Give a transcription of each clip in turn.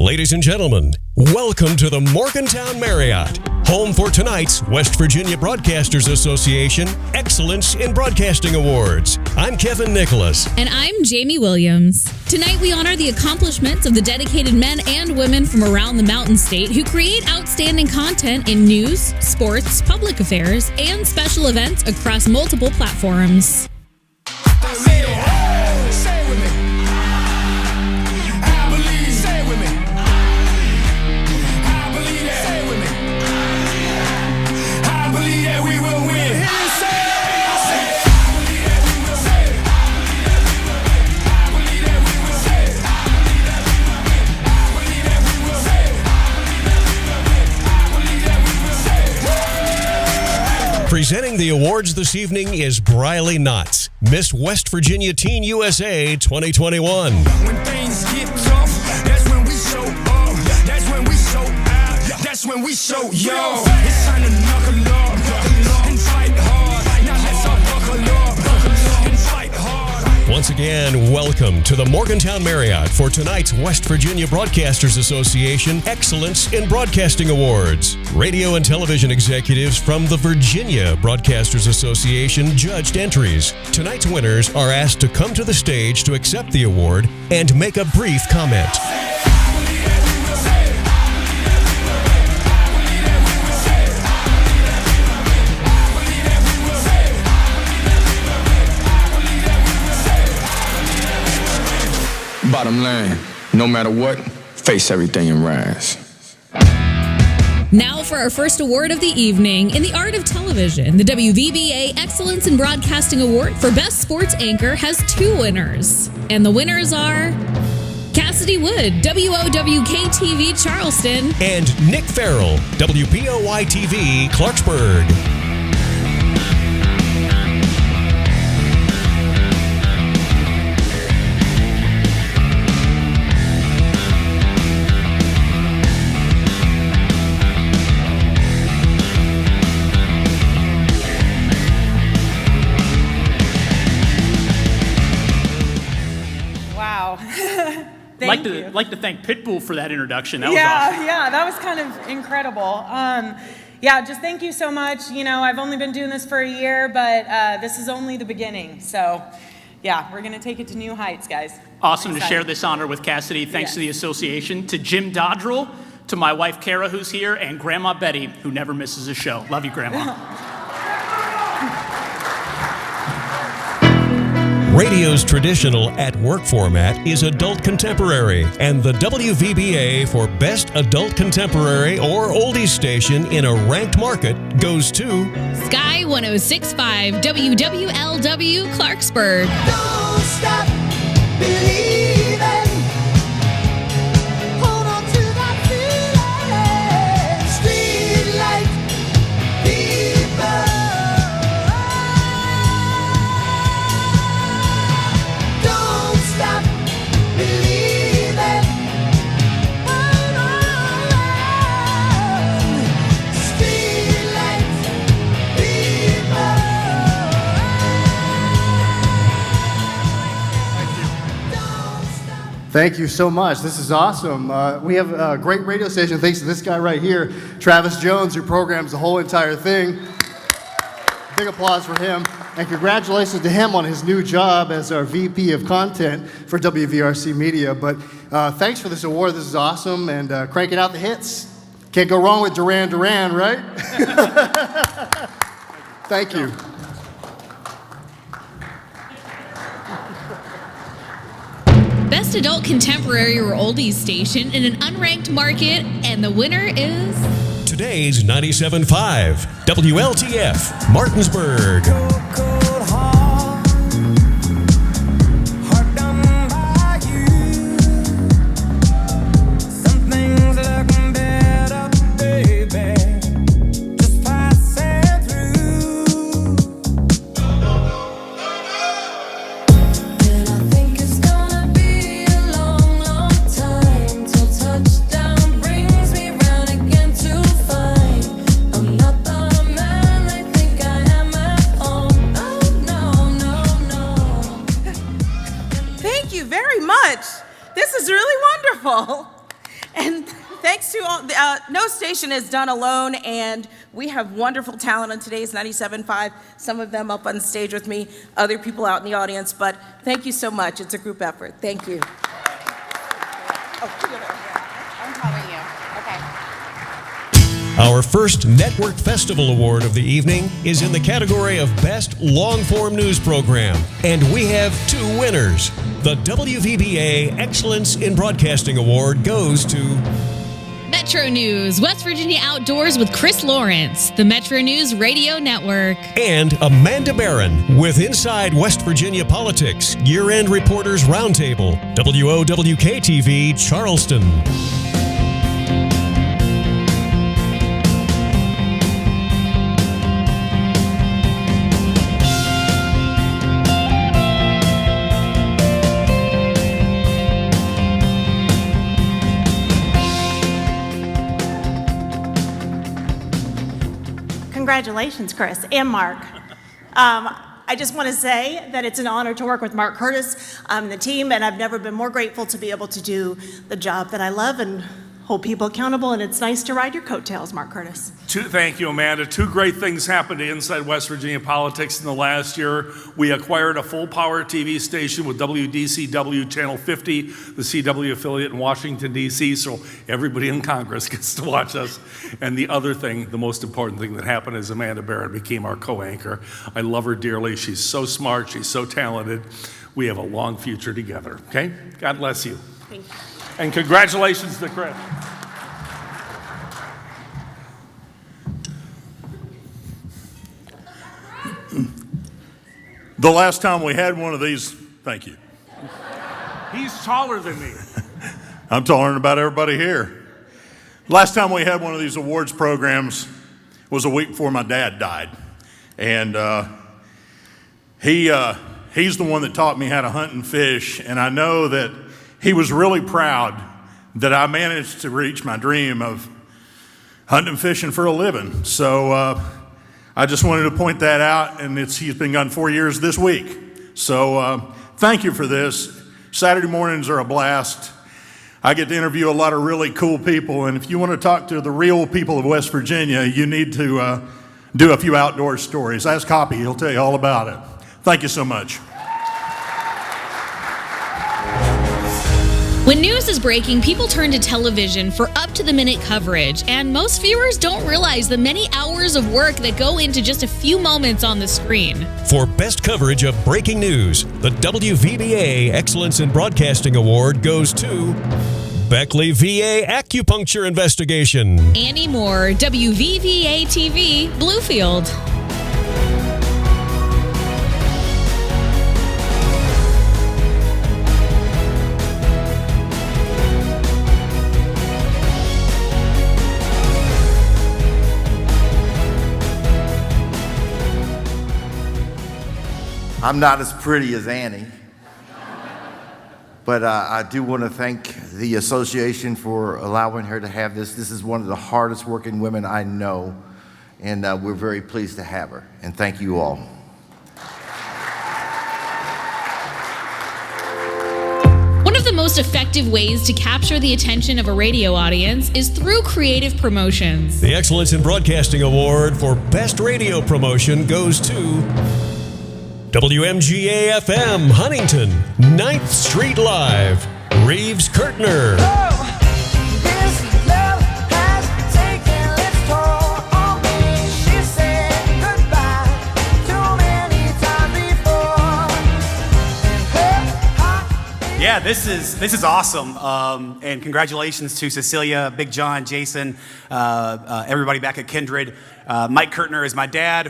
Ladies and gentlemen, welcome to the Morgantown Marriott, home for tonight's West Virginia Broadcasters Association Excellence in Broadcasting Awards. I'm Kevin Nicholas. And I'm Jamie Williams. Tonight we honor the accomplishments of the dedicated men and women from around the Mountain State who create outstanding content in news, sports, public affairs, and special events across multiple platforms. Presenting the awards this evening is Briley Knotts, Miss West Virginia Teen USA 2021. When things get tough, that's when we show up. That's when we show out. That's when we show yo. It's time to knuckle up and fight hard. Now let's all buckle up and fight hard. Once again, welcome to the Morgantown Marriott for tonight's West Virginia Broadcasters Association Excellence in Broadcasting Awards. Radio and television executives from the Virginia Broadcasters Association judged entries. Tonight's winners are asked to come to the stage to accept the award and make a brief comment. Bottom line, no matter what, face everything and rise. Now for our first award of the evening in the art of television. The WVBA Excellence in Broadcasting Award for Best Sports Anchor has two winners. And the winners are Cassidy Wood, WOWK-TV Charleston, and Nick Farrell, WPOY-TV Clarksburg. Like to thank Pitbull for that introduction. That was awesome. Yeah, that was kind of incredible. Just thank you so much. You know, I've only been doing this for a year, but this is only the beginning. So, yeah, we're going to take it to new heights, guys. Awesome to share this honor with Cassidy. Thanks to the association, to Jim Dodrell, to my wife Kara, who's here, and Grandma Betty, who never misses a show. Love you, Grandma. Radio's traditional at-work format is adult contemporary, and the WVBA for Best Adult Contemporary or Oldies Station in a ranked market goes to Sky 106.5 WWLW Clarksburg. Don't stop believing. Hold on to that feeling. Street light people. Don't stop believing. Hold on. Street light people. Thank you so much. This is awesome. We have a great radio station thanks to this guy right here, Travis Jones, who programs the whole entire thing. Big applause for him. And congratulations to him on his new job as our VP of Content for WVRC Media. But thanks for this award. This is awesome. And cranking out the hits. Can't go wrong with Duran Duran, right? Thank you. Best Adult Contemporary or Oldies Station in an unranked market, and the winner is today's 97.5 WLTF Martinsburg. And thanks to all, no station is done alone, and we have wonderful talent on today's 97.5. Some of them up on stage with me, other people out in the audience, but thank you so much. It's a group effort. Thank you. I'm calling you. Okay. Our first Network Festival Award of the evening is in the category of Best Long-Form News Program, and we have two winners. The WVBA Excellence in Broadcasting Award goes to Metro News, West Virginia Outdoors with Chris Lawrence, the Metro News Radio Network. and Amanda Barron with Inside West Virginia Politics, Year-End Reporters Roundtable, WOWK-TV, Charleston. Congratulations, Chris and Mark. I just want to say that it's an honor to work with Mark Curtis and the team, and I've never been more grateful to be able to do the job that I love and hold people accountable, and it's nice to ride your coattails, Mark Curtis. Thank you, Amanda. Two great things happened to Inside West Virginia Politics in the last year. We acquired a full-power TV station with WDCW Channel 50, the CW affiliate in Washington, D.C., so everybody in Congress gets to watch us. And the other thing, the most important thing that happened is Amanda Barron became our co-anchor. I love her dearly. She's so smart. She's so talented. We have a long future together, okay? God bless you. Thank you. And congratulations to Chris. The last time we had one of these, thank you. He's taller than me. I'm taller than about everybody here. Last time we had one of these awards programs was a week before my dad died. And he's the one that taught me how to hunt and fish. And I know that he was really proud that I managed to reach my dream of hunting and fishing for a living. So I just wanted to point that out, and he's been gone 4 years this week. So thank you for this. Saturday mornings are a blast. I get to interview a lot of really cool people, and if you want to talk to the real people of West Virginia, you need to do a few outdoor stories. Ask Hoppy, he'll tell you all about it. Thank you so much. When news is breaking, people turn to television for up-to-the-minute coverage, and most viewers don't realize the many hours of work that go into just a few moments on the screen. For best coverage of breaking news, the WVBA Excellence in Broadcasting Award goes to Beckley VA Acupuncture Investigation. Annie Moore, WVVA TV, Bluefield. I'm not as pretty as Annie, but I do want to thank the association for allowing her to have this. This is one of the hardest working women I know, and we're very pleased to have her, and thank you all. One of the most effective ways to capture the attention of a radio audience is through creative promotions. The Excellence in Broadcasting Award for Best Radio Promotion goes to WMGA FM Huntington, 9th Street Live, Reeves Kurtner. Yeah, this is awesome, and congratulations to Cecilia, Big John, Jason, everybody back at Kindred. Mike Kurtner is my dad,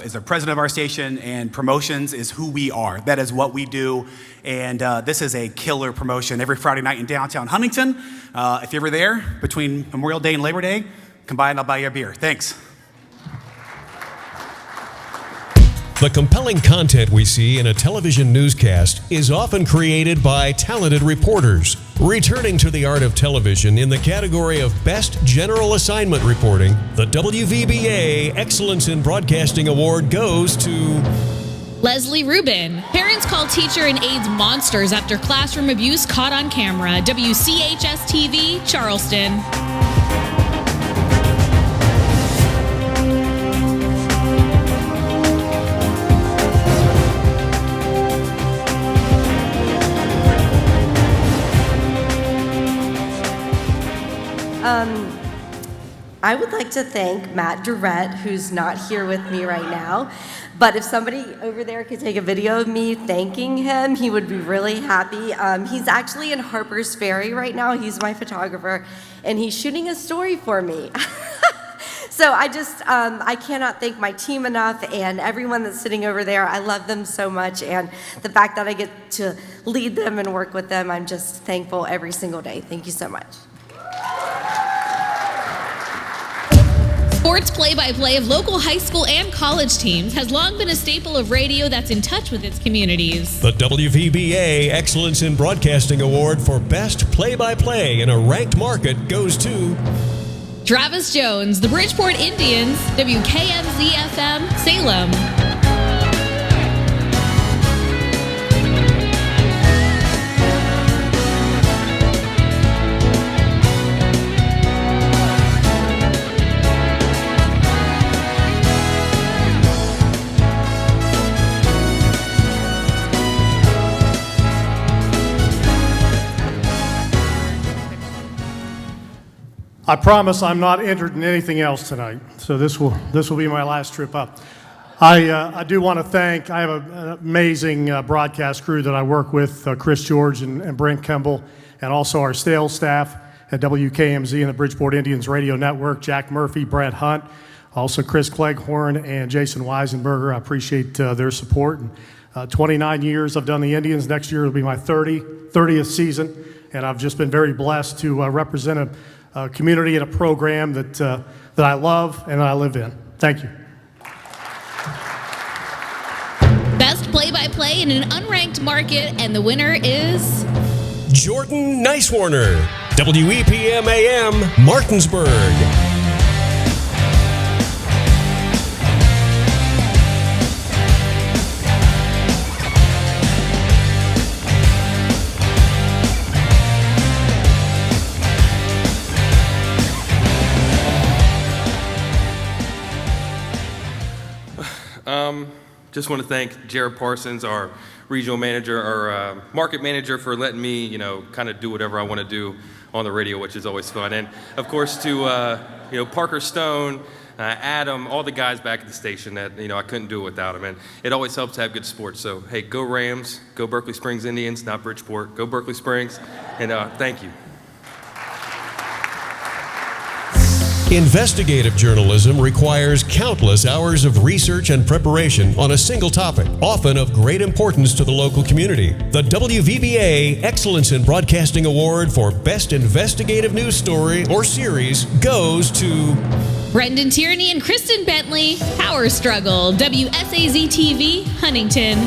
is the president of our station, and promotions is who we are. That is what we do, and this is a killer promotion every Friday night in downtown Huntington. If you're ever there between Memorial Day and Labor Day, come by and I'll buy you a beer. Thanks. The compelling content we see in a television newscast is often created by talented reporters. Returning to the art of television in the category of Best General Assignment Reporting, the WVBA Excellence in Broadcasting Award goes to Leslie Rubin. Parents call teacher and aides monsters after classroom abuse caught on camera. WCHS TV, Charleston. I would like to thank Matt Durrett, who's not here with me right now. But if somebody over there could take a video of me thanking him, he would be really happy. He's actually in Harper's Ferry right now. He's my photographer, and he's shooting a story for me. So I cannot thank my team enough, and everyone that's sitting over there. I love them so much, and the fact that I get to lead them and work with them, I'm just thankful every single day. Thank you so much. Sports play-by-play of local high school and college teams has long been a staple of radio that's in touch with its communities. The WVBA Excellence in Broadcasting Award for Best Play-by-Play in a Ranked Market goes to Travis Jones, the Bridgeport Indians, WKMZ-FM, Salem. I promise I'm not entered in anything else tonight, so this will be my last trip up. I do want to thank, I have an amazing broadcast crew that I work with, Chris George and Brent Kemble, and also our sales staff at WKMZ and the Bridgeport Indians Radio Network, Jack Murphy, Brett Hunt, also Chris Cleghorn and Jason Weisenberger. I appreciate their support. And, 29 years I've done the Indians. Next year will be my 30th season, and I've just been very blessed to represent a community and a program that I love and that I live in. Thank you. Best play-by-play in an unranked market, and the winner is Jordan Nicewarner, WEPM AM, Martinsburg. Just want to thank Jared Parsons, our regional manager, our market manager, for letting me, kind of do whatever I want to do on the radio, which is always fun. And of course to, Parker Stone, Adam, all the guys back at the station that, I couldn't do it without them. And it always helps to have good sports. So, hey, go Rams, go Berkeley Springs Indians, not Bridgeport, go Berkeley Springs, and thank you. Investigative journalism requires countless hours of research and preparation on a single topic, often of great importance to the local community. The WVBA Excellence in Broadcasting Award for Best Investigative News Story or Series goes to Brendan Tierney and Kristen Bentley, Power Struggle, WSAZ TV, Huntington.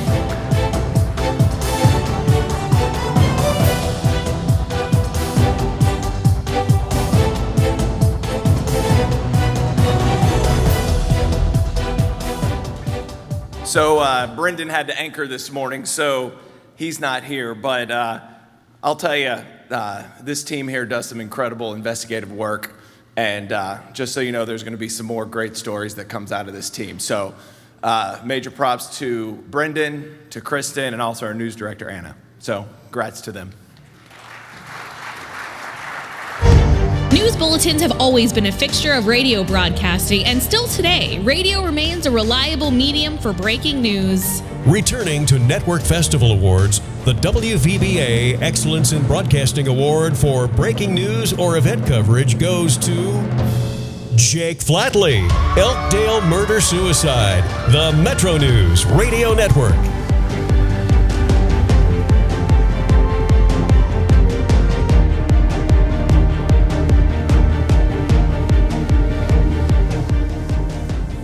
So Brendan had to anchor this morning, so he's not here. But I'll tell you, this team here does some incredible investigative work. And just so you know, there's going to be some more great stories that comes out of this team. So major props to Brendan, to Kristen, and also our news director, Anna. So congrats to them. News bulletins have always been a fixture of radio broadcasting, and still today, radio remains a reliable medium for breaking news. Returning to Network Festival Awards, the WVBA Excellence in Broadcasting Award for breaking news or event coverage goes to Jake Flatley, Elkdale Murder-Suicide, the Metro News Radio Network.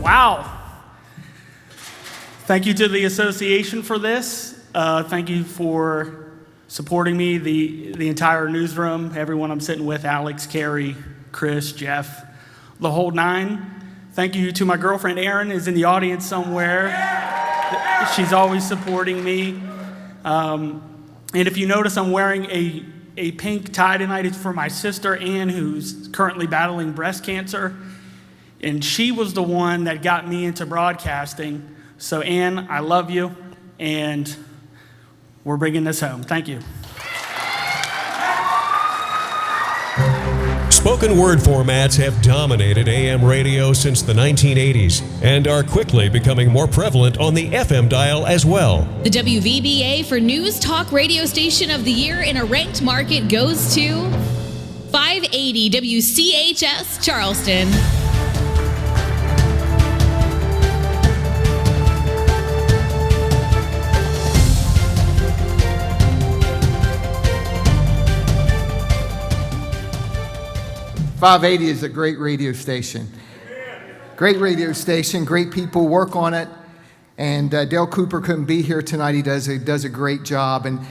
Wow. Thank you to the association for this. Thank you for supporting me, the entire newsroom, everyone I'm sitting with, Alex, Carrie, Chris, Jeff, the whole nine. Thank you to my girlfriend, Erin, is in the audience somewhere. She's always supporting me. And if you notice, I'm wearing a pink tie tonight. It's for my sister, Ann, who's currently battling breast cancer. And she was the one that got me into broadcasting. So, Ann, I love you, and we're bringing this home. Thank you. Spoken word formats have dominated AM radio since the 1980s and are quickly becoming more prevalent on the FM dial as well. The WVBA for News Talk Radio Station of the Year in a ranked market goes to 580 WCHS Charleston. .580 is a great radio station. Great radio station, great people work on it. And Dale Cooper couldn't be here tonight. He does a great job. And,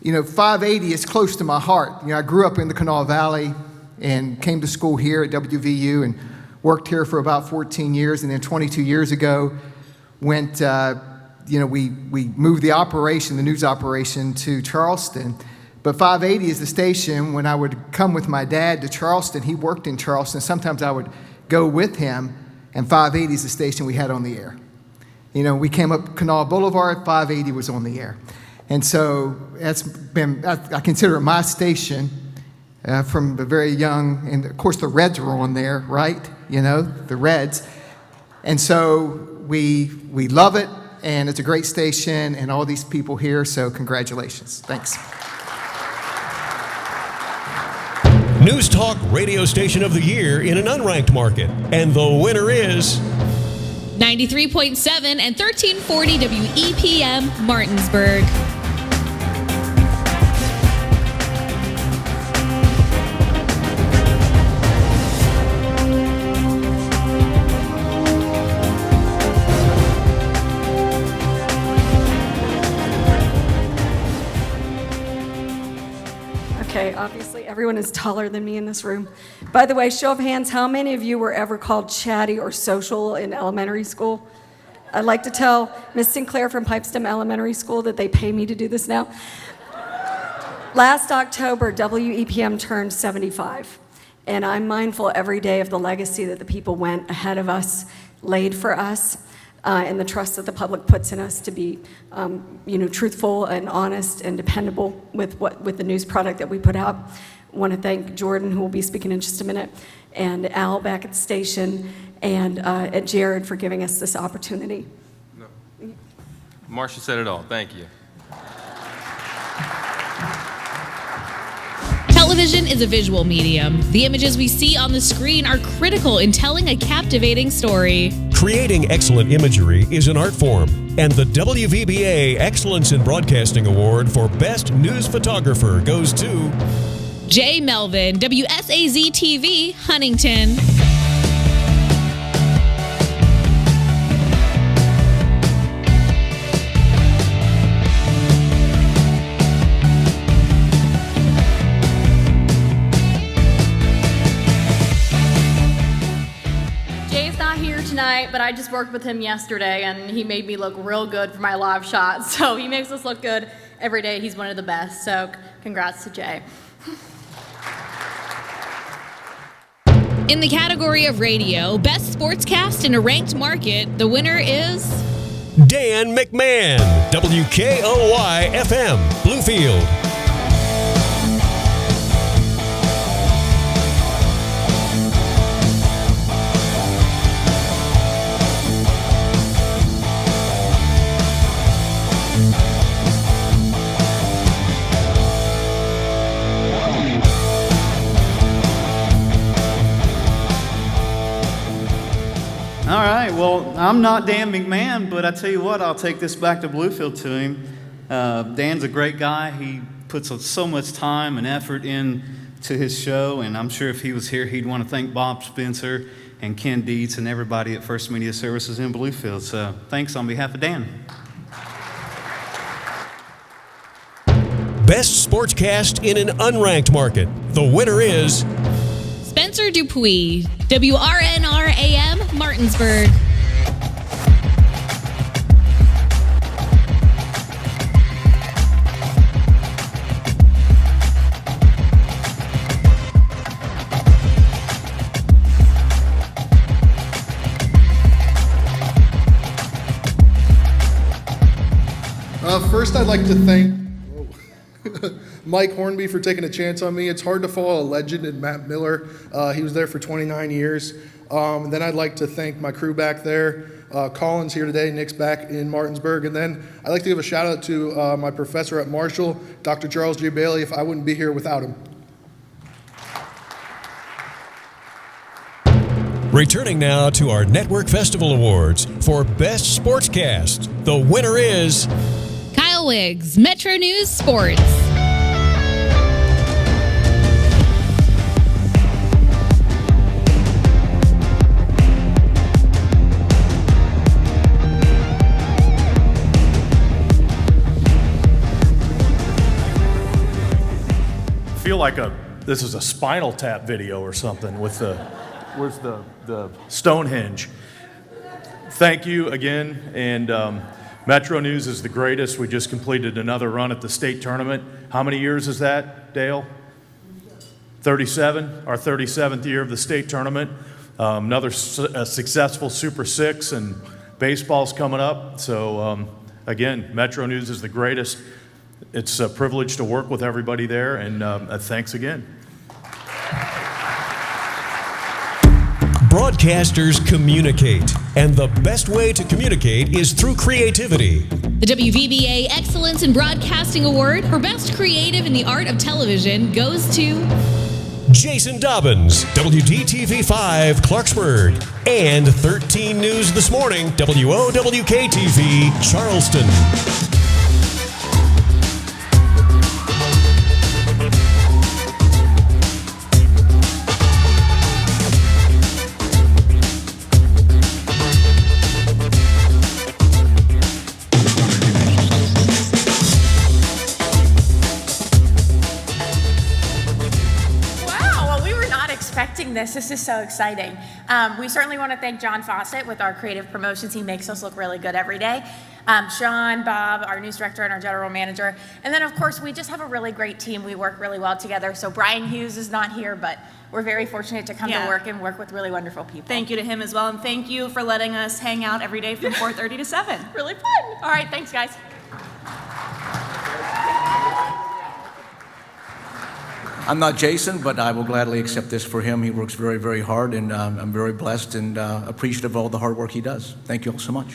you know, 580 is close to my heart. You know, I grew up in the Kanawha Valley and came to school here at WVU and worked here for about 14 years. And then 22 years ago, we moved the operation, the news operation, to Charleston. But 580 is the station. When I would come with my dad to Charleston, he worked in Charleston. Sometimes I would go with him, and 580 is the station we had on the air. You know, we came up Kanawha Boulevard, 580 was on the air. And so that's been, I consider it my station from the very young, and of course the Reds were on there, right? You know, the Reds. And so we love it, and it's a great station, and all these people here, so congratulations. Thanks. News Talk Radio Station of the Year in an unranked market. And the winner is 93.7 and 1340 WEPM Martinsburg. Okay, obviously everyone is taller than me in this room. By the way, show of hands, how many of you were ever called chatty or social in elementary school? I'd like to tell Miss Sinclair from Pipestem Elementary School that they pay me to do this now. Last October, WEPM turned 75, and I'm mindful every day of the legacy that the people went ahead of us, laid for us, and the trust that the public puts in us to be, truthful and honest and dependable with the news product that we put out. I want to thank Jordan, who will be speaking in just a minute, and Al back at the station, and at Jared for giving us this opportunity. No. Marcia said it all. Thank you. Television is a visual medium. The images we see on the screen are critical in telling a captivating story. Creating excellent imagery is an art form, and the WVBA Excellence in Broadcasting Award for Best News Photographer goes to Jay Melvin, WSAZ-TV, Huntington. Tonight, but I just worked with him yesterday and he made me look real good for my live shots. So he makes us look good every day. He's one of the best. So congrats to Jay. In the category of radio, Best Sportscast in a Ranked Market, the winner is Dan McMahon, WKOY FM, Bluefield. All right, well, I'm not Dan McMahon, but I tell you what, I'll take this back to Bluefield to him. Dan's a great guy. He puts so much time and effort into his show, and I'm sure if he was here, he'd want to thank Bob Spencer and Ken Dietz and everybody at First Media Services in Bluefield. So thanks on behalf of Dan. Best Sportscast in an unranked market. The winner is Spencer Dupuis, WRNR AM, Martinsburg. First, I'd like to thank Mike Hornby for taking a chance on me. It's hard to follow a legend in Matt Miller. He was there for 29 years. Then I'd like to thank my crew back there. Colin's here today, Nick's back in Martinsburg. And then I'd like to give a shout out to my professor at Marshall, Dr. Charles G. Bailey, if I wouldn't be here without him. Returning now to our Network Festival Awards for Best Sportscast. The winner is Kyle Wiggs, Metro News Sports. I feel like this is a Spinal Tap video or something with where's the Stonehenge. Thank you again, and Metro News is the greatest. We just completed another run at the state tournament. How many years is that, Dale? 37, our 37th year of the state tournament. Another successful Super Six, and baseball's coming up. So again, Metro News is the greatest. It's a privilege to work with everybody there, and thanks again. Broadcasters communicate, and the best way to communicate is through creativity. The WVBA Excellence in Broadcasting Award for Best Creative in the Art of Television goes to Jason Dobbins, WDTV5 Clarksburg, and 13 News This Morning, WOWK-TV Charleston. This is so exciting. We certainly want to thank John Fawcett with our creative promotions. He makes us look really good every day. Sean, Bob, our news director, and our general manager. And then, of course, we just have a really great team. We work really well together. So Brian Hughes is not here, but we're very fortunate to come to work and work with really wonderful people. Thank you to him as well, and thank you for letting us hang out every day from 4:30 to 7. Really fun. All right, thanks, guys. I'm not Jason, but I will gladly accept this for him. He works very, very hard, and I'm very blessed and appreciative of all the hard work he does. Thank you all so much.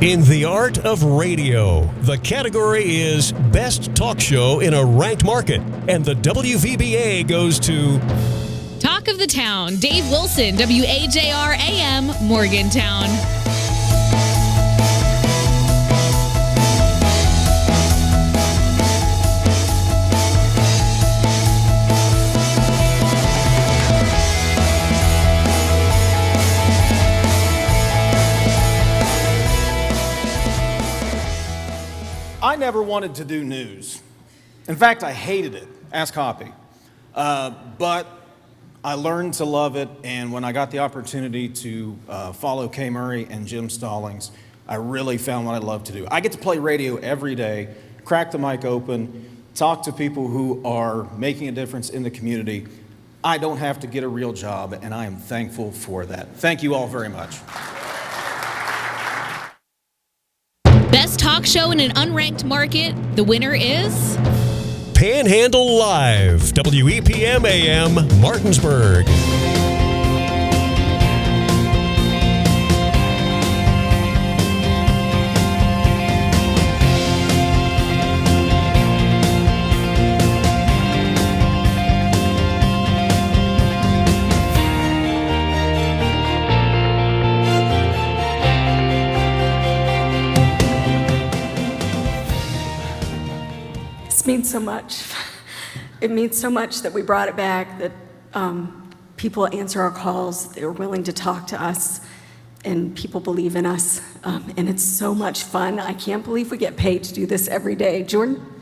In the art of radio, the category is Best Talk Show in a Ranked Market, and the WVBA goes to Talk of the Town, Dave Wilson, WAJR AM, Morgantown. I never wanted to do news. In fact, I hated it. Ask Hoppy. But I learned to love it, and when I got the opportunity to follow Kay Murray and Jim Stallings, I really found what I love to do. I get to play radio every day, crack the mic open, talk to people who are making a difference in the community. I don't have to get a real job, and I am thankful for that. Thank you all very much. Best Talk Show in an Unranked Market. The winner is Panhandle Live, WEPM AM, Martinsburg. Means means so much. It means so much that we brought it back, that people answer our calls, they're willing to talk to us, and people believe in us. And it's so much fun. I can't believe we get paid to do this every day. Jordan?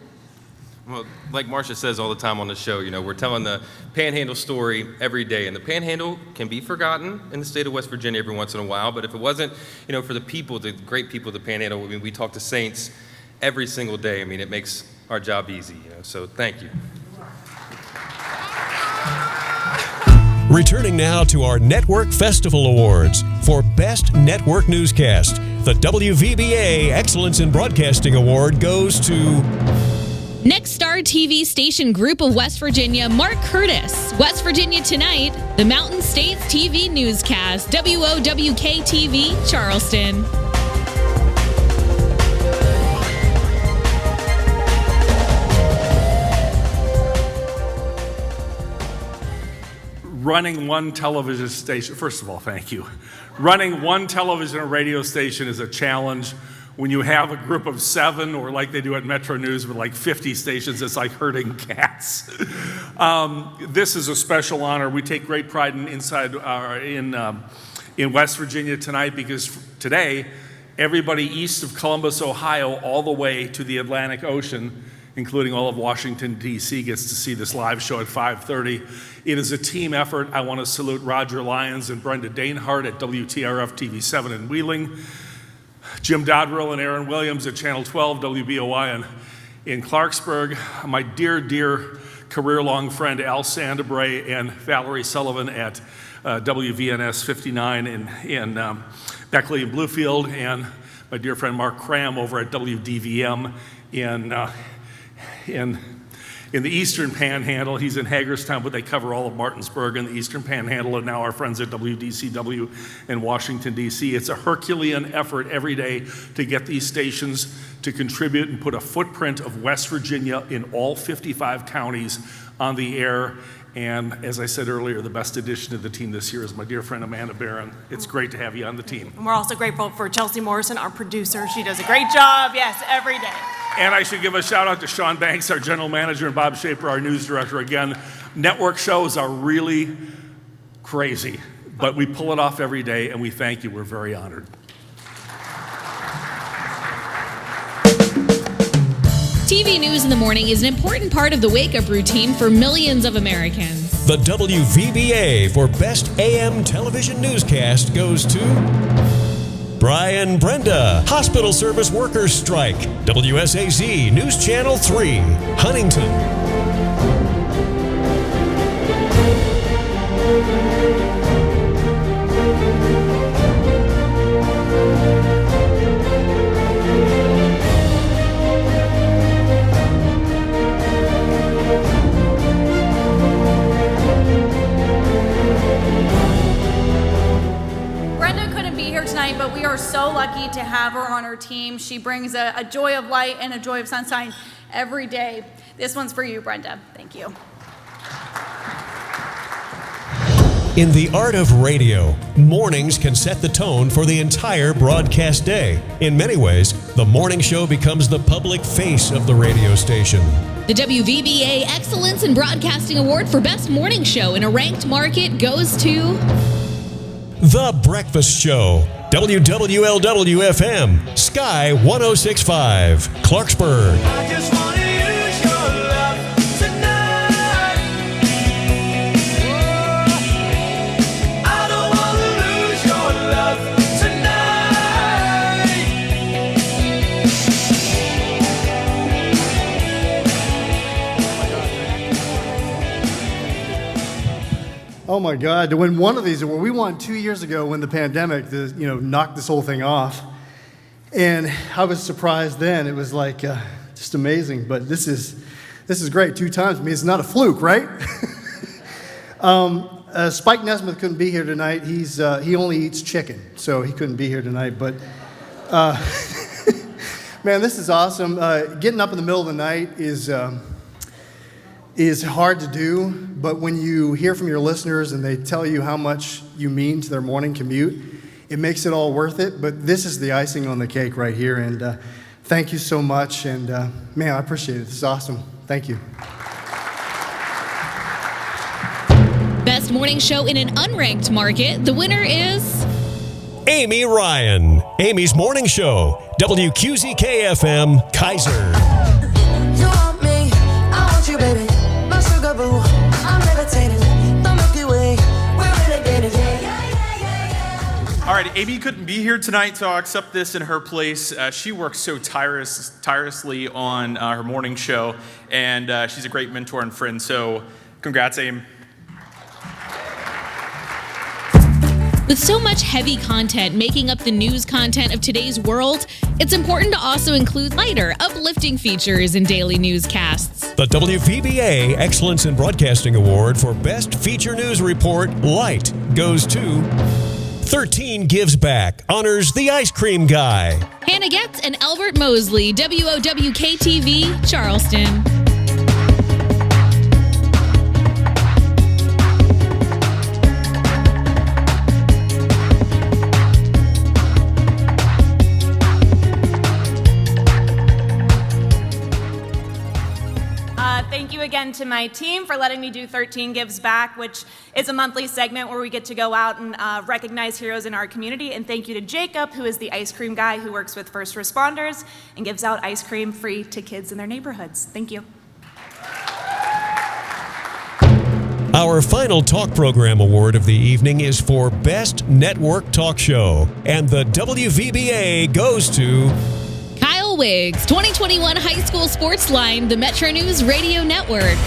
Well, like Marcia says all the time on the show, we're telling the Panhandle story every day. And the Panhandle can be forgotten in the state of West Virginia every once in a while. But if it wasn't, for the people, the great people of the Panhandle, we talk to Saints every single day. It makes our job easy, So thank you. Returning now to our Network Festival Awards for Best Network Newscast. The WVBA Excellence in Broadcasting Award goes to Next Star TV Station Group of West Virginia, Mark Curtis. West Virginia Tonight, the Mountain States TV Newscast, WOWK-TV, Charleston. Running one television station, first of all, thank you. Running one television and radio station is a challenge. When you have a group of 7, or like they do at Metro News with like 50 stations, it's like herding cats. This is a special honor. We take great pride in West Virginia Tonight, because today, everybody east of Columbus, Ohio, all the way to the Atlantic Ocean, including all of Washington, D.C., gets to see this live show at 5:30. It is a team effort. I want to salute Roger Lyons and Brenda Danehart at WTRF TV7 in Wheeling, Jim Dodrill and Aaron Williams at Channel 12, WBOI in Clarksburg, my dear, dear career-long friend Al Sandebray and Valerie Sullivan at WVNS 59 in Beckley and Bluefield, and my dear friend Mark Cram over at WDVM in the Eastern Panhandle. He's in Hagerstown, but they cover all of Martinsburg and the Eastern Panhandle, and now our friends at WDCW in Washington, D.C. It's a Herculean effort every day to get these stations to contribute and put a footprint of West Virginia in all 55 counties on the air. And as I said earlier, the best addition to the team this year is my dear friend Amanda Barron. It's great to have you on the team. And we're also grateful for Chelsea Morrison, our producer. She does a great job, yes, every day. And I should give a shout out to Sean Banks, our general manager, and Bob Shaper, our news director. Again, network shows are really crazy, but we pull it off every day, and we thank you. We're very honored. TV news in the morning is an important part of the wake-up routine for millions of Americans. The WVBA for Best AM Television Newscast goes to Brian Brenda, Hospital Service Workers Strike, WSAZ News Channel 3, Huntington. But we are so lucky to have her on our team. She brings a joy of light and a joy of sunshine every day. This one's for you, Brenda. Thank you. In the art of radio, mornings can set the tone for the entire broadcast day. In many ways, the morning show becomes the public face of the radio station. The WVBA Excellence in Broadcasting Award for Best Morning Show in a ranked market goes to The Breakfast Show, WWLW-FM, Sky 106.5, Clarksburg. I just want to use your love tonight. I don't want to lose your love Oh my God, to win one of these, we won 2 years ago when the pandemic knocked this whole thing off. And I was surprised then. It was like just amazing. But this is great 2 times. I mean, it's not a fluke, right? Spike Nesmith couldn't be here tonight. He only eats chicken, so he couldn't be here tonight. But man, this is awesome. Getting up in the middle of the night is hard to do, but when you hear from your listeners and they tell you how much you mean to their morning commute, it makes it all worth it. But this is the icing on the cake right here. And Thank you so much, and man, I appreciate it. This is awesome. Thank you. Best morning show in an unranked market. The winner is Amy Ryan. Amy's Morning Show. WQZK-FM, Kaiser. You want me, I want you, baby. My sugar boo, I'm levitating. The Milky Way, we're renegading. All right, Amy couldn't be here tonight, so I'll accept this in her place. She works so tirelessly on her morning show, and she's a great mentor and friend. So, congrats, Amy. With so much heavy content making up the news content of today's world, it's important to also include lighter, uplifting features in daily newscasts. The WVBA Excellence in Broadcasting Award for Best Feature News Report, Light, goes to 13 Gives Back, honors the ice cream guy. Hannah Getz and Albert Mosley, WOWK-TV, Charleston. Thank you again to my team for letting me do 13 Gives Back, which is a monthly segment where we get to go out and recognize heroes in our community. And thank you to Jacob, who is the ice cream guy who works with first responders and gives out ice cream free to kids in their neighborhoods. Thank you. Our final talk program award of the evening is for Best Network Talk Show, and the WVBA goes to Kyle Wiggs, 2021 High School Sports Line, the Metro News Radio Network.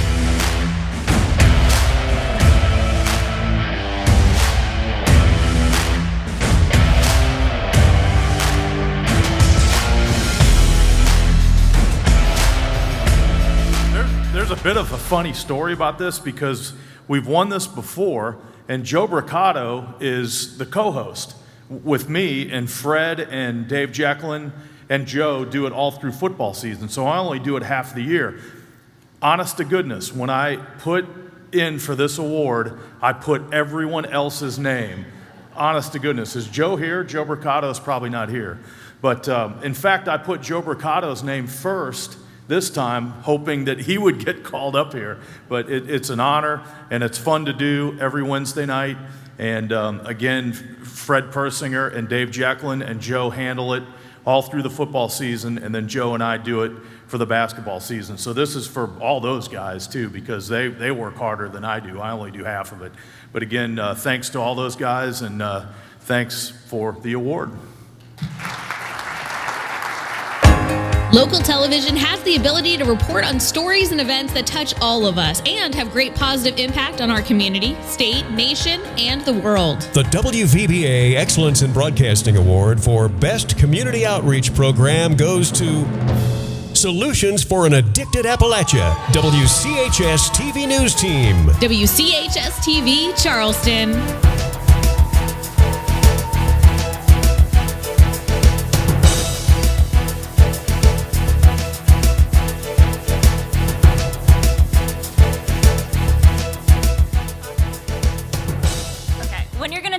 There's a bit of a funny story about this because we've won this before, and Joe Bricado is the co-host with me, and Fred and Dave Jacklin and Joe do it all through football season, so I only do it half the year. Honest to goodness, when I put in for this award, I put everyone else's name. Honest to goodness, is Joe here? Joe Bricado is probably not here. But in fact, I put Joe Bricado's name first this time, hoping that he would get called up here. But it's an honor, and it's fun to do every Wednesday night. And again, Fred Persinger and Dave Jacklin and Joe handle it all through the football season, and then Joe and I do it for the basketball season. So this is for all those guys too, because they work harder than I do. I only do half of it. But again, thanks to all those guys, and thanks for the award. Local television has the ability to report on stories and events that touch all of us and have great positive impact on our community, state, nation, and the world. The WVBA Excellence in Broadcasting Award for Best Community Outreach Program goes to Solutions for an Addicted Appalachia, WCHS TV News Team. WCHS TV, Charleston.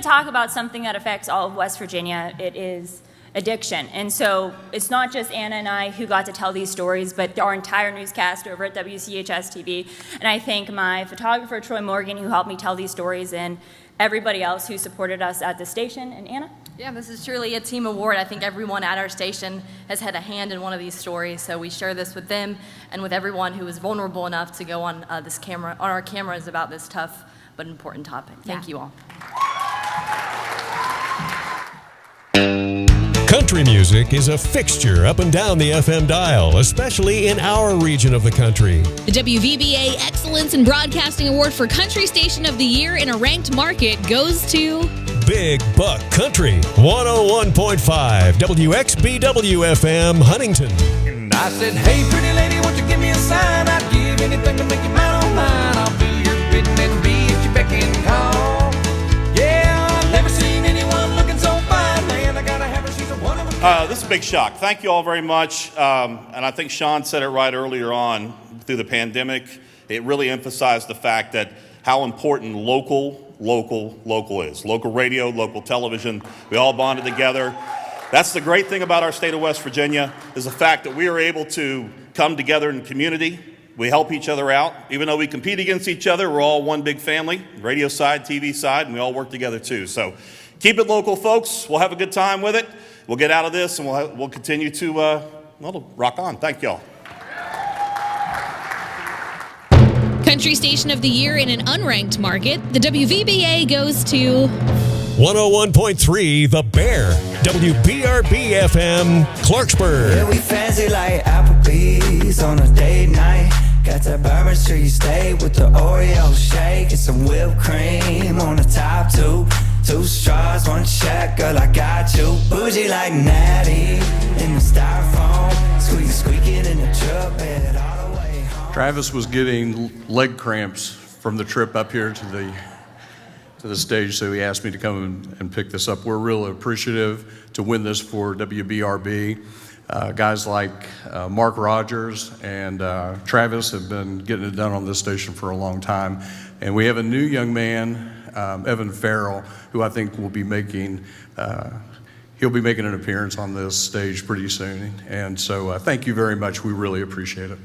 Talk about something that affects all of West Virginia, it is addiction. And so it's not just Anna and I who got to tell these stories, but our entire newscast over at WCHS TV. And I thank my photographer, Troy Morgan, who helped me tell these stories, and everybody else who supported us at the station. And Anna? Yeah, this is truly a team award. I think everyone at our station has had a hand in one of these stories, so we share this with them and with everyone who is vulnerable enough to go on our cameras about this tough but important topic. Thank you all. Country music is a fixture up and down the FM dial, especially in our region of the country. The WVBA Excellence in Broadcasting Award for Country Station of the Year in a ranked market goes to Big Buck Country, 101.5 WXBW FM, Huntington. And I said, hey, pretty lady, won't you give me a sign? I'd give anything to make you mine on mine. I'll do your bidding and be at your beck and call. Yeah, I've never seen anyone looking so fine. Man, I gotta have her, she's a one of a kind. This is a big shock. Thank you all very much. And I think Sean said it right earlier on. Through the pandemic, it really emphasized the fact that how important local is. Local radio, local television. We all bonded together. That's the great thing about our state of West Virginia, is the fact that we are able to come together in community. We help each other out. Even though we compete against each other, we're all one big family, radio side, TV side, and we all work together too. So keep it local, folks. We'll have a good time with it. We'll get out of this, and we'll continue to rock on. Thank y'all. Country Station of the Year in an unranked market, the WVBA goes to 101.3 The Bear, WBRB FM, Clarksburg. Yeah, we fancy like Applebee's on a date night. Got that Bourbon Street steak with the Oreo shake and some whipped cream on the top two. 2 straws, 1 check, girl, I got you. Bougie like Natty in the styrofoam, squeaking in the truck bed all the way home. Travis was getting leg cramps from the trip up here to the stage, so he asked me to come and pick this up. We're really appreciative to win this for WBRB. Guys like Mark Rogers and Travis have been getting it done on this station for a long time. And we have a new young man, Evan Farrell, who I think will be making, he'll be making an appearance on this stage pretty soon. And so thank you very much. We really appreciate it.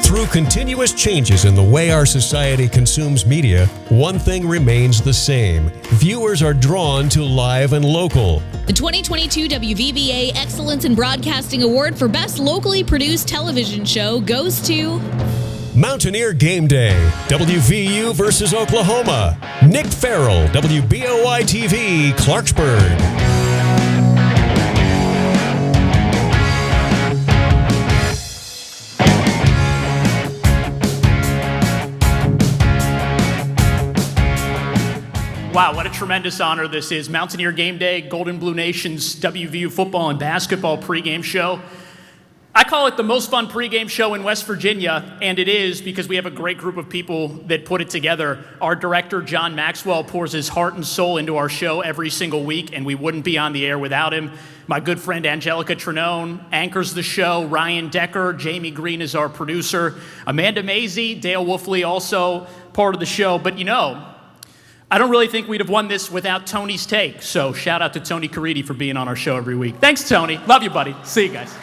Through continuous changes in the way our society consumes media, one thing remains the same. Viewers are drawn to live and local. the 2022 WVBA Excellence in Broadcasting Award for Best Locally Produced Television Show goes to Mountaineer Game Day, WVU versus Oklahoma. Nick Farrell, WBOI TV, Clarksburg. Wow, what a tremendous honor this is. Mountaineer Game Day, Golden Blue Nation's WVU football and basketball pregame show. I call it the most fun pregame show in West Virginia, and it is because we have a great group of people that put it together. Our director, John Maxwell, pours his heart and soul into our show every single week, and we wouldn't be on the air without him. My good friend Angelica Tranone anchors the show. Ryan Decker, Jamie Green is our producer. Amanda Mazey, Dale Wolfley also part of the show. But you know, I don't really think we'd have won this without Tony's take. So shout out to Tony Caridi for being on our show every week. Thanks, Tony. Love you, buddy. See you guys.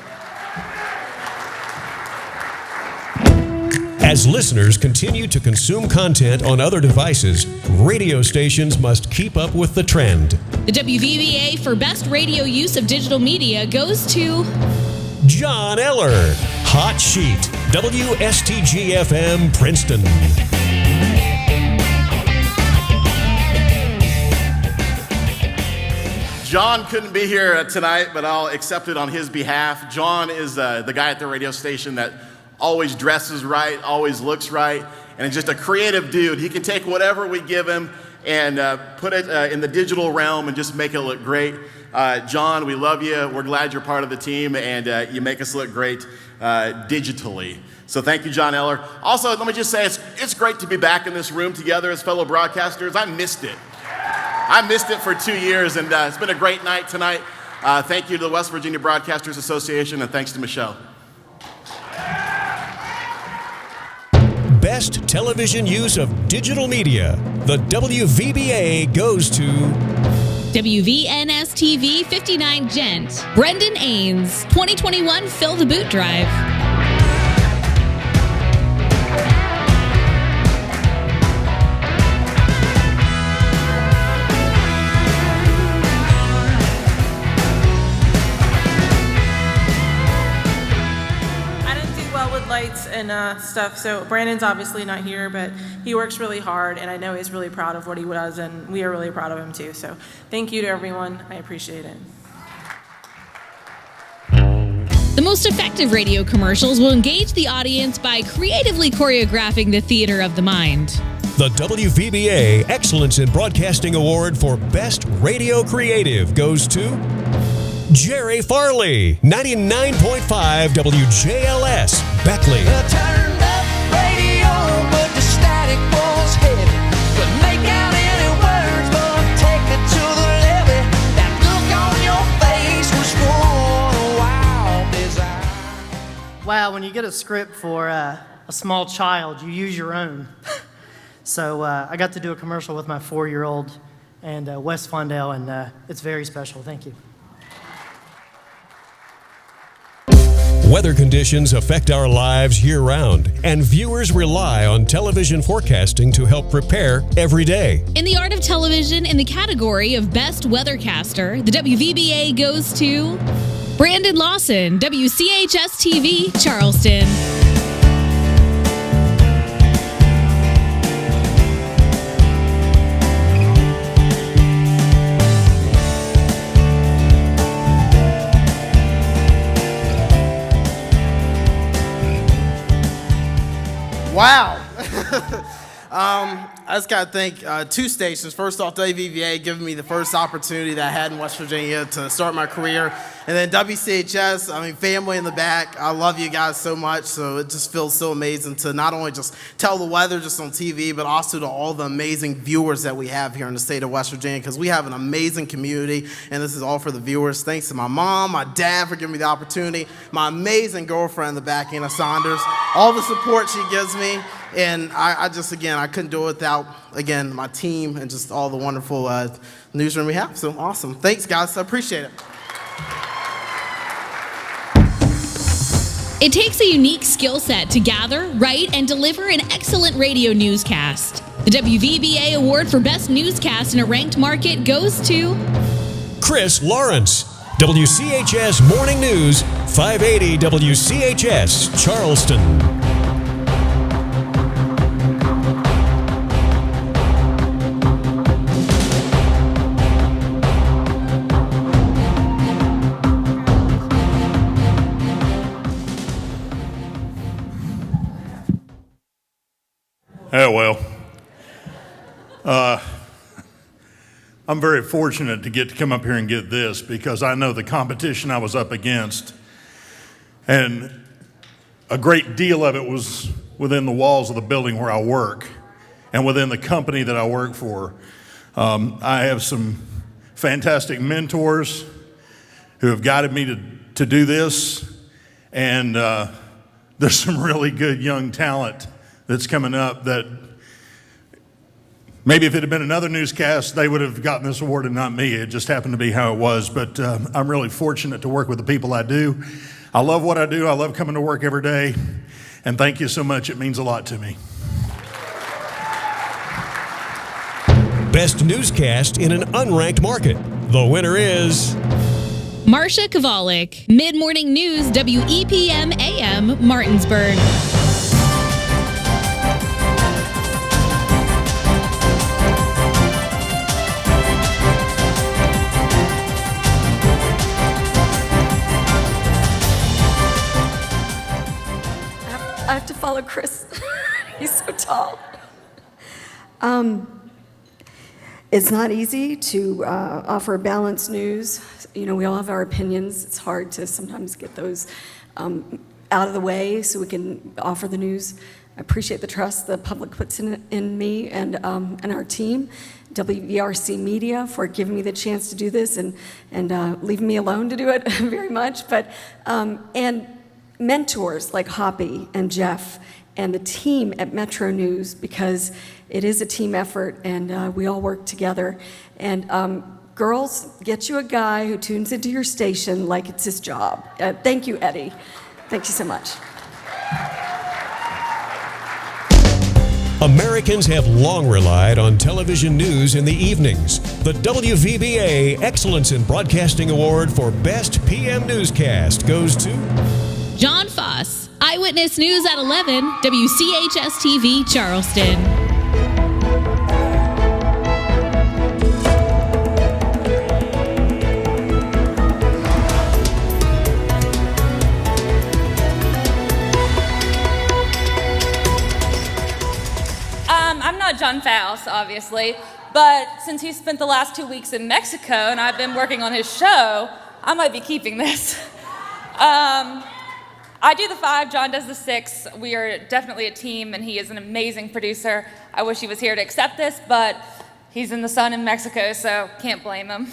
As listeners continue to consume content on other devices, radio stations must keep up with the trend. The WVBA for Best Radio Use of Digital Media goes to John Eller, Hot Sheet, WSTG-FM, Princeton. John couldn't be here tonight, but I'll accept it on his behalf. John is the guy at the radio station that always dresses right, always looks right, and is just a creative dude. He can take whatever we give him and put it in the digital realm and just make it look great. John, we love you. We're glad you're part of the team, and you make us look great digitally. So thank you, John Eller. Also, let me just say, it's great to be back in this room together as fellow broadcasters. I missed it. I missed it for 2 years, and it's been a great night tonight. Thank you to the West Virginia Broadcasters Association, and thanks to Michelle. Best television use of digital media. The WVBA goes to WVNS TV 59 Gent, Brendan Ains, 2021 Fill the Boot Drive. And stuff, so Brandon's obviously not here, but he works really hard, and I know he's really proud of what he does, and we are really proud of him too. So thank you to everyone. I appreciate it. The most effective radio commercials will engage the audience by creatively choreographing the theater of the mind. The WVBA Excellence in Broadcasting Award for Best Radio Creative goes to Jerry Farley, 99.5 WJLS, Beckley. Turned up radio, but the static was heavy. Couldn't make out any words, but take it to the levee. That look on your face was for a wild desire. Wow, when you get a script for a small child, you use your own. So I got to do a commercial with my 4-year-old, and West Fondale, and it's very special. Thank you. Weather conditions affect our lives year-round, and viewers rely on television forecasting to help prepare every day. In the art of television, in the category of Best Weathercaster, the WVBA goes to Brandon Lawson, WCHS-TV, Charleston. Wow. I just got to thank two stations. First off, WVBA giving me the first opportunity that I had in West Virginia to start my career. And then WCHS, family in the back. I love you guys so much. So it just feels so amazing to not only just tell the weather just on TV, but also to all the amazing viewers that we have here in the state of West Virginia, because we have an amazing community, and this is all for the viewers. Thanks to my mom, my dad for giving me the opportunity, my amazing girlfriend in the back, Anna Saunders, all the support she gives me. And I couldn't do it without, again, my team and just all the wonderful newsroom we have. So awesome. Thanks, guys. I appreciate it. It takes a unique skill set to gather, write, and deliver an excellent radio newscast. The WVBA Award for Best Newscast in a Ranked Market goes to Chris Lawrence, WCHS Morning News, 580 WCHS, Charleston. Oh, well, I'm very fortunate to get to come up here and get this, because I know the competition I was up against, and a great deal of it was within the walls of the building where I work and within the company that I work for. I have some fantastic mentors who have guided me to do this, and there's some really good young talent that's coming up that maybe if it had been another newscast, they would have gotten this award and not me. It just happened to be how it was. But I'm really fortunate to work with the people I do. I love what I do. I love coming to work every day. And thank you so much. It means a lot to me. Best newscast in an unranked market. The winner is Marsha Kovalik, Mid-Morning News, WEPM AM, Martinsburg. I have to follow Chris. He's so tall. It's not easy to offer balanced news. You know, we all have our opinions. It's hard to sometimes get those out of the way so we can offer the news. I appreciate the trust the public puts in me and our team, WVRC Media, for giving me the chance to do this and leaving me alone to do it very much. But and mentors like Hoppy and Jeff and the team at Metro News, because it is a team effort and we all work together. And girls, get you a guy who tunes into your station like it's his job. Thank you, Eddie. Thank you so much. Americans have long relied on television news in the evenings. The WVBA Excellence in Broadcasting Award for Best PM Newscast goes to John Foss, Eyewitness News at 11, WCHS-TV, Charleston. I'm not John Foss, obviously, but since he spent the last 2 weeks in Mexico and I've been working on his show, I might be keeping this. I do the 5, John does the 6. We are definitely a team, and he is an amazing producer. I wish he was here to accept this, but he's in the sun in Mexico, so can't blame him.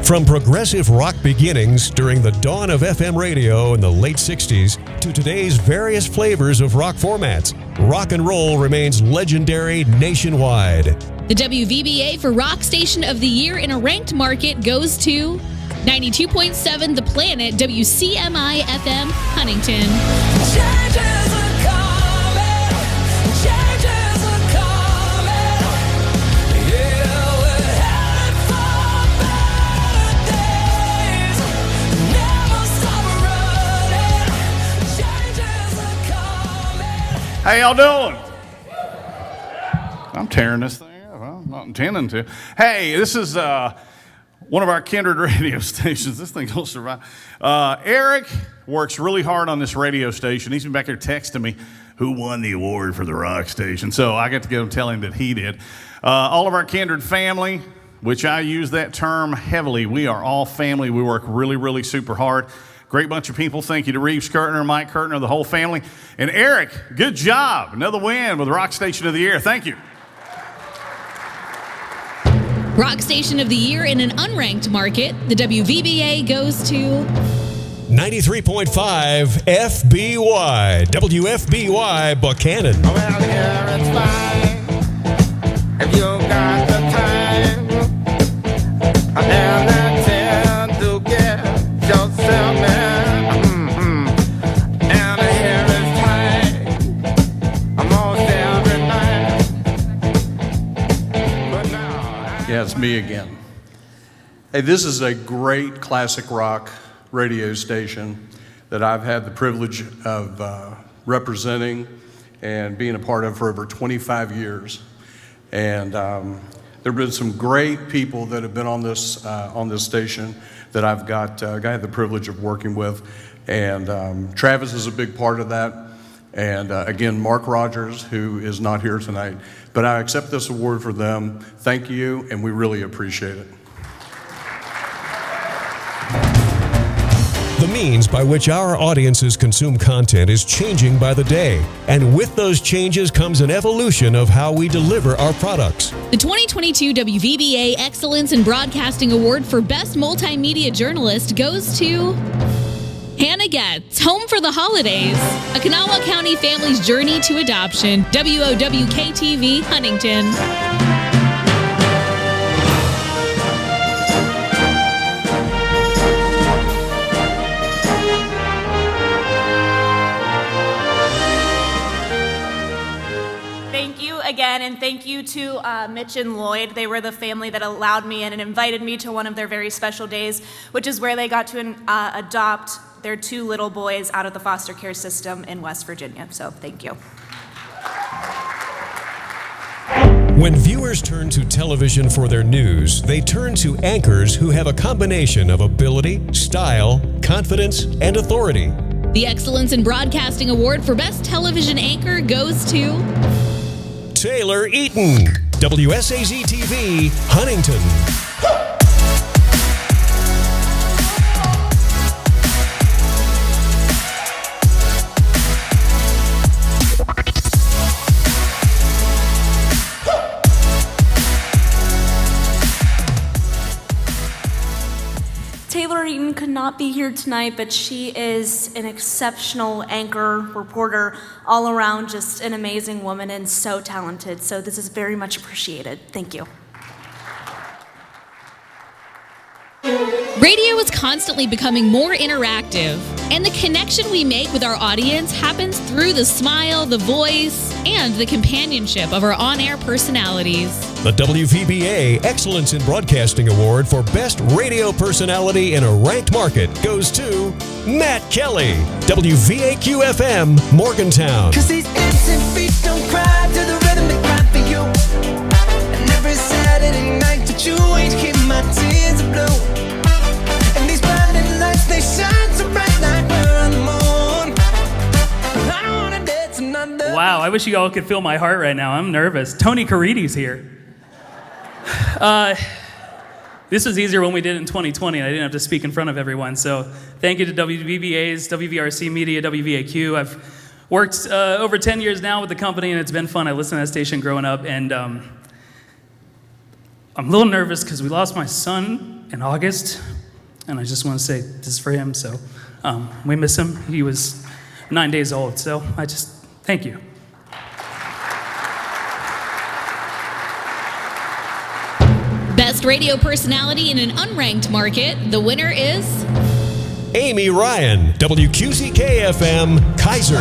From progressive rock beginnings during the dawn of FM radio in the late 60s to today's various flavors of rock formats, rock and roll remains legendary nationwide. The WVBA for Rock Station of the Year in a ranked market goes to 92.7 The Planet, WCMI FM, Huntington. Changes are coming, changes are coming. Yeah, we're headed for better days. Never stop running. Changes are coming. How y'all doing? I'm tearing this thing up. I'm not intending to. Hey, this is one of our kindred radio stations. This thing will survive. Eric works really hard on this radio station. He's been back here texting me who won the award for the rock station. So I got to go tell him that he did. All of our kindred family, which I use that term heavily. We are all family. We work really, really super hard. Great bunch of people. Thank you to Reeves Kurtner, Mike Kurtner, the whole family. And Eric, good job. Another win with Rock Station of the Year. Thank you. Rock Station of the Year in an unranked market, the WVBA goes to 93.5 FBY, WFBY Buchanan. Well, here it's fine if you got the time. And I tend to get yourself And here it's time almost every night. But now Yeah, it's me again. Hey, this is a great classic rock radio station that I've had the privilege of representing and being a part of for over 25 years. And there have been some great people that have been on this station that I've got the privilege of working with. And Travis is a big part of that. And again, Mark Rogers, who is not here tonight. But I accept this award for them. Thank you, and we really appreciate it. The means by which our audiences consume content is changing by the day. And with those changes comes an evolution of how we deliver our products. the 2022 WVBA Excellence in Broadcasting Award for Best Multimedia Journalist goes to Hannah Getz, Home for the Holidays, a Kanawha County family's journey to adoption, WOWK-TV, Huntington. Thank you again, and thank you to Mitch and Lloyd. They were the family that allowed me in and invited me to one of their very special days, which is where they got to adopt their 2 little boys out of the foster care system in West Virginia. So thank you. When viewers turn to television for their news, they turn to anchors who have a combination of ability, style, confidence, and authority. The Excellence in Broadcasting Award for Best Television Anchor goes to Taylor Eaton, WSAZ-TV, Huntington. Taylor Eaton could not be here tonight, but she is an exceptional anchor, reporter, all around just an amazing woman and so talented. So this is very much appreciated. Thank you. Radio is constantly becoming more interactive, and the connection we make with our audience happens through the smile, the voice, and the companionship of our on-air personalities. The WVBA Excellence in Broadcasting Award for Best Radio Personality in a Ranked Market goes to Matt Kelly, WVAQ-FM, Morgantown. 'Cause these innocent feet don't cry to the rhythm they cry for you. And every Saturday night that you ain't keep my tears blue. And these blinding lights, they shine so bright like we're on the moon. I don't wanna dance another. Wow, I wish you all could feel my heart right now. I'm nervous. Tony Caridi's here. This was easier when we did it in 2020, and I didn't have to speak in front of everyone. So thank you to WVBA's, WVRC Media, WVAQ. I've worked over 10 years now with the company, and it's been fun. I listened to that station growing up, and I'm a little nervous because we lost my son in August, and I just want to say this is for him. So we miss him. He was 9 days old, so I just thank you. Best radio personality in an unranked market, the winner is Amy Ryan, WQZK-FM, Kaiser.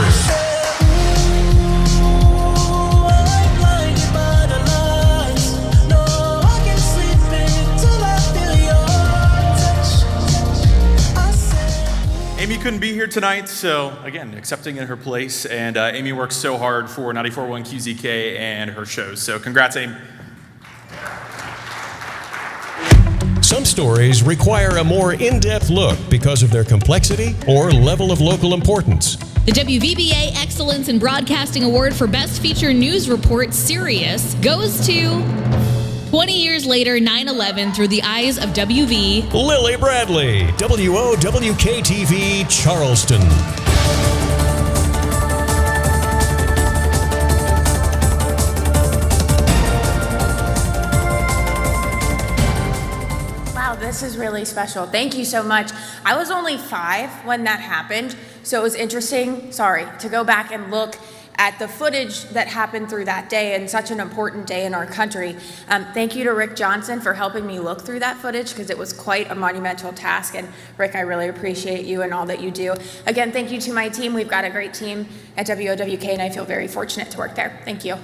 Amy couldn't be here tonight, so again, accepting in her place. And Amy works so hard for 94.1 QZK and her shows. So congrats, Amy. Some stories require a more in-depth look because of their complexity or level of local importance. the WVBA Excellence in Broadcasting Award for Best Feature News Report Sirius goes to 20 years later, 9/11 through the eyes of WV. Lily Bradley, WOWK-TV, Charleston. Wow, this is really special. Thank you so much. I was only 5 when that happened, so it was interesting, to go back and look at the footage that happened through that day and such an important day in our country. Thank you to Rick Johnson for helping me look through that footage because it was quite a monumental task. And Rick, I really appreciate you and all that you do. Again, thank you to my team. We've got a great team at WOWK and I feel very fortunate to work there. Thank you.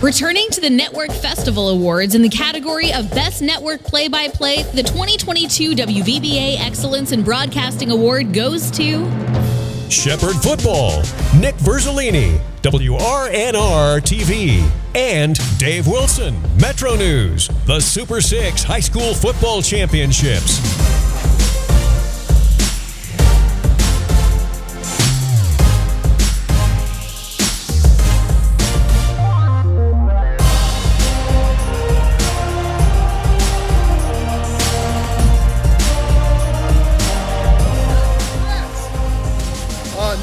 Returning to the Network Festival Awards in the category of Best Network Play-by-Play, the 2022 WVBA Excellence in Broadcasting Award goes to Shepherd Football, Nick Verzolini, WRNR-TV, and Dave Wilson, Metro News, the Super 6 High School Football Championships.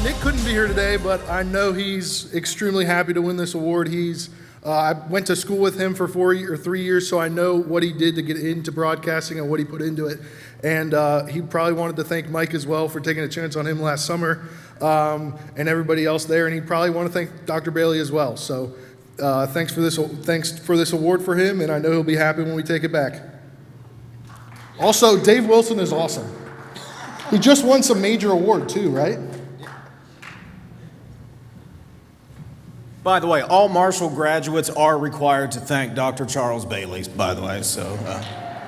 Nick couldn't be here today, but I know he's extremely happy to win this award. I went to school with him for 3 years, so I know what he did to get into broadcasting and what he put into it. And he probably wanted to thank Mike as well for taking a chance on him last summer, and everybody else there. And he probably want to thank Dr. Bailey as well. So thanks for this award for him, and I know he'll be happy when we take it back. Also, Dave Wilson is awesome. He just won some major award too, right? By the way, all Marshall graduates are required to thank Dr. Charles Bailey, by the way, so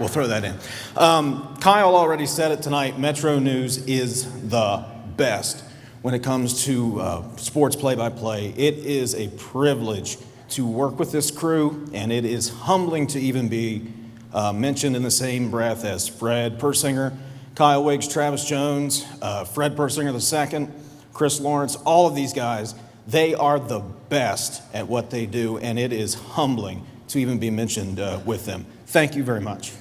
we'll throw that in. Kyle already said it tonight, Metro News is the best when it comes to sports play-by-play. It is a privilege to work with this crew, and it is humbling to even be mentioned in the same breath as Fred Persinger, Kyle Wiggs, Travis Jones, Fred Persinger II, Chris Lawrence, all of these guys. They are the best at what they do, and it is humbling to even be mentioned with them. Thank you very much.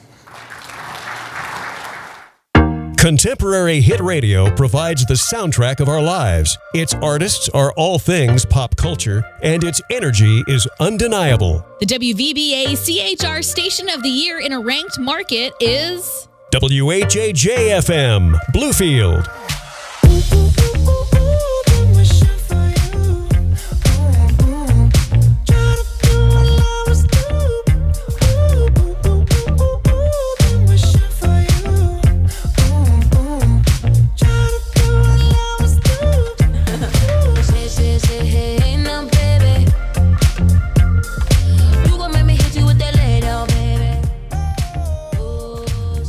Contemporary hit radio provides the soundtrack of our lives. Its artists are all things pop culture, and its energy is undeniable. The WVBA CHR Station of the Year in a ranked market is WHAJ-FM, Bluefield.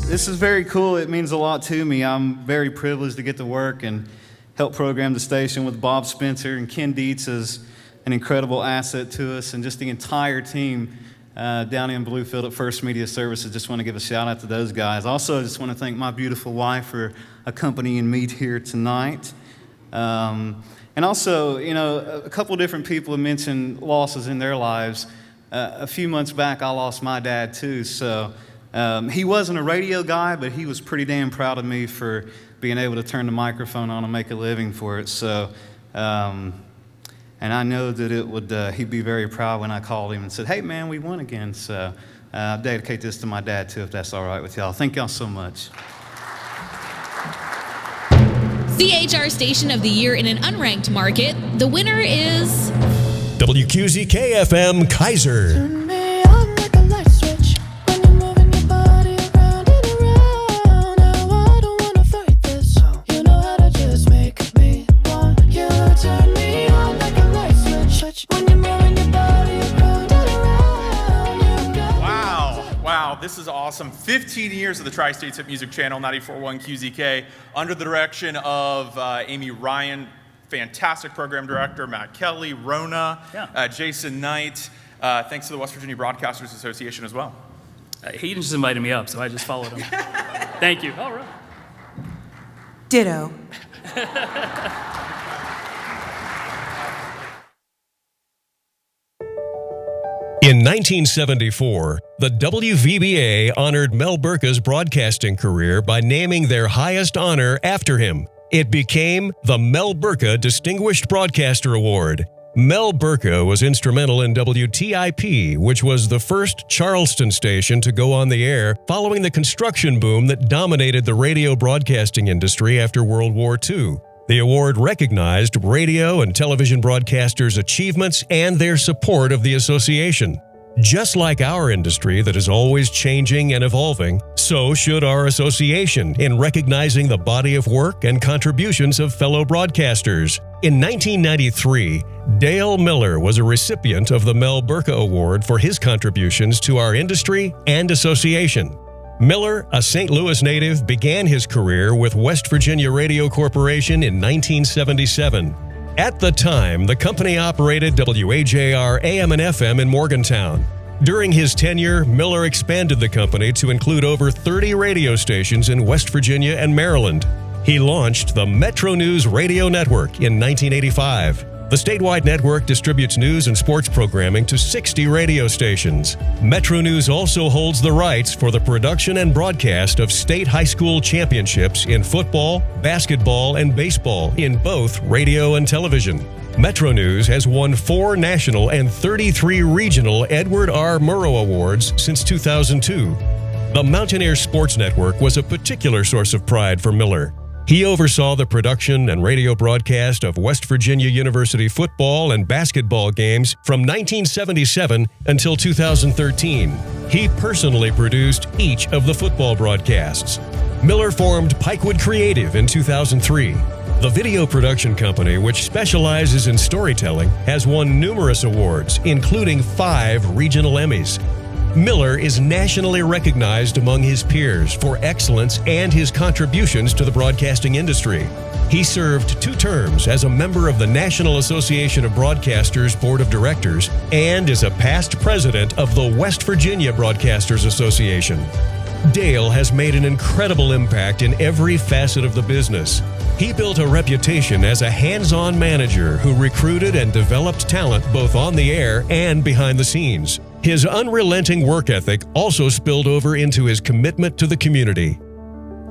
This is very cool. It means a lot to me. I'm very privileged to get to work and help program the station with Bob Spencer, and Ken Dietz is an incredible asset to us, and just the entire team down in Bluefield at First Media Services. Just want to give a shout out to those guys. Also, I just want to thank my beautiful wife for accompanying me here tonight. And also, a couple different people have mentioned losses in their lives. A few months back, I lost my dad too, so he wasn't a radio guy, but he was pretty damn proud of me for being able to turn the microphone on and make a living for it. So, and I know that he'd be very proud when I called him and said, "Hey man, we won again." So I'll dedicate this to my dad too, if that's all right with y'all. Thank y'all so much. CHR Station of the Year in an unranked market. The winner is WQZK-FM, Kaiser. Turn me on. this is awesome. 15 years of the Tri-States Hit Music Channel, 94.1 QZK, under the direction of Amy Ryan, fantastic program director, Matt Kelly, Rona, Jason Knight. Thanks to the West Virginia Broadcasters Association as well. He just invited me up, so I just followed him. Thank you. All right. Ditto. In 1974, the WVBA honored Mel Burka's broadcasting career by naming their highest honor after him. It became the Mel Burka Distinguished Broadcaster Award. Mel Burka was instrumental in WTIP, which was the first Charleston station to go on the air following the construction boom that dominated the radio broadcasting industry after World War II. The award recognized radio and television broadcasters' achievements and their support of the association. Just like our industry that is always changing and evolving, so should our association in recognizing the body of work and contributions of fellow broadcasters. In 1993, Dale Miller was a recipient of the Mel Burka Award for his contributions to our industry and association. Miller, a St. Louis native, began his career with West Virginia Radio Corporation in 1977. At the time, the company operated WAJR AM and FM in Morgantown. During his tenure, Miller expanded the company to include over 30 radio stations in West Virginia and Maryland. He launched the Metro News Radio Network in 1985. The statewide network distributes news and sports programming to 60 radio stations. Metro News also holds the rights for the production and broadcast of state high school championships in football, basketball, and baseball in both radio and television. Metro News has won 4 national and 33 regional Edward R. Murrow Awards since 2002. The Mountaineer Sports Network was a particular source of pride for Miller. He oversaw the production and radio broadcast of West Virginia University football and basketball games from 1977 until 2013. He personally produced each of the football broadcasts. Miller formed Pikewood Creative in 2003. The video production company, which specializes in storytelling, has won numerous awards, including 5 regional Emmys. Miller is nationally recognized among his peers for excellence and his contributions to the broadcasting industry. He served 2 terms as a member of the National Association of Broadcasters Board of Directors and is a past president of the West Virginia Broadcasters Association. Dale has made an incredible impact in every facet of the business. He built a reputation as a hands-on manager who recruited and developed talent both on the air and behind the scenes. His unrelenting work ethic also spilled over into his commitment to the community.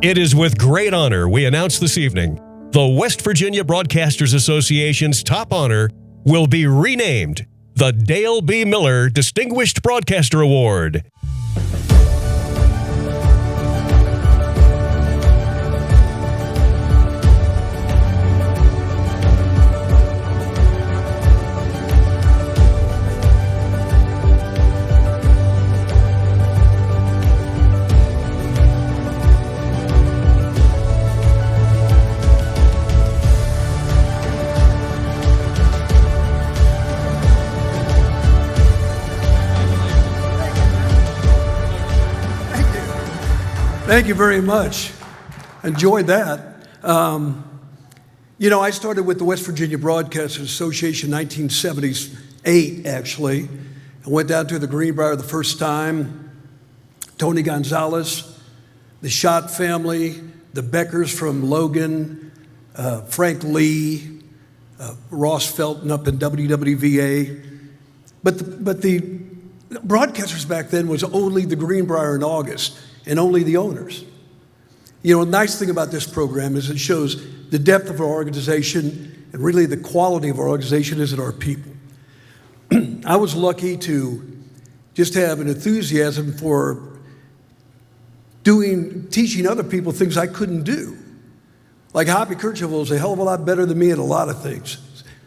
It is with great honor we announce this evening, the West Virginia Broadcasters Association's top honor will be renamed the Dale B. Miller Distinguished Broadcaster Award. Thank you very much. Enjoyed that. I started with the West Virginia Broadcasters Association in 1978, actually. I went down to the Greenbrier the first time. Tony Gonzalez, the Schott family, the Beckers from Logan, Frank Lee, Ross Felton up in WWVA. But the broadcasters back then was only the Greenbrier in August, and only the owners. The nice thing about this program is it shows the depth of our organization and really the quality of our organization is in our people. I was lucky to just have an enthusiasm for teaching other people things I couldn't do. Like Hoppy Kercheval is a hell of a lot better than me at a lot of things.